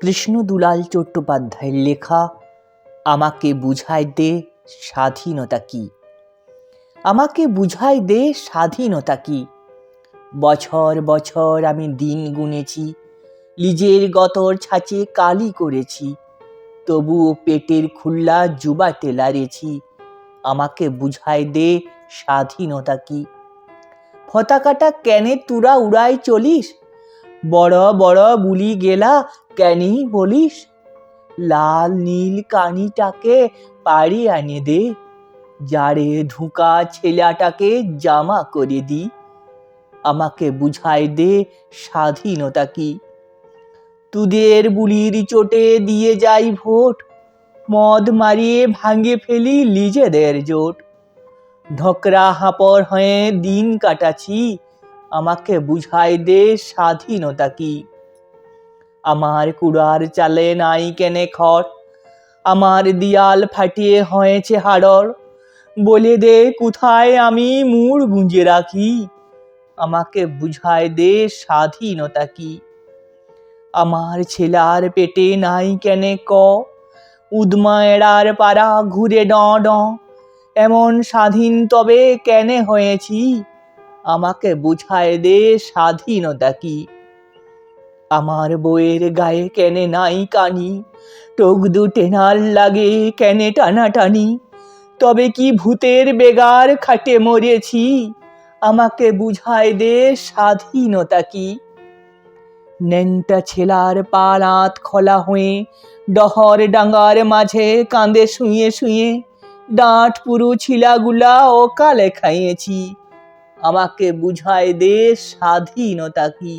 কৃষ্ণদুলাল চট্টোপাধ্যায়ের লেখা আমাকে বুঝায় দে স্বাধীনতা কি। আমাকে বুঝায় দে স্বাধীনতা কি। বছর বছর আমি দিন গুনেছি, লিজের গতর ছাঁচে কালি করেছি, তবুও পেটের খুল্লা জুবাতে লাড়েছি। আমাকে বুঝায় দে স্বাধীনতা কি। পতাকাটা কেনে তুরা উড়াই চলিস, বড় বড় বুলি গেলা কেনি বলিস। লাল নীল কানিটাকে পাড়ি আনে দে, যারে ধুকা ছেলেটাকে জামা করে দি। আমাকে বুঝায় দে স্বাধীনতা কি। তুদের বুলির চোটে দিয়ে যাই ভোট, মদ মারিয়ে ভাঙে ফেলি লিজেদের জোট। ধকরা হাঁপর হয়ে দিন কাটাছি, আমাকে বুঝায় দে স্বাধীনতা কি। আমার কুড়ার চালে নাই কেনে খড়, আমার দিয়াল ফাটিয়ে হয়েছে হাড়র। বলে দে কোথায় আমি মুড় গুঁজে রাখি, আমাকে বুঝায় দে স্বাধীনতা কি। আমার ছেলার পেটে নাই কেনে ক, উদমা এড়ার পাড়া ঘুরে ড ড। এমন স্বাধীন তবে কেনে হয়েছি, আমাকে বুঝায় দে স্বাধীনতা কি। আমার বইয়ের গায়ে কেনে নাই কানি, টোক দুটে নাল লাগে কেনে টানাটানি। তবে কি ভূতের বেগার খাটে মরেছি, আমাকে বুঝায় দে স্বাধীনতা কি। ন্যাংটা ছেলার পালাত খোলা হয়ে ডহর ডাঙ্গার মাঝে কাঁদে শুয়ে শুয়ে, ডাঁট পুরু ছিলাগুলা ও কালে খাইয়েছি, আমাকে বুঝায় দে স্বাধীনতা কি।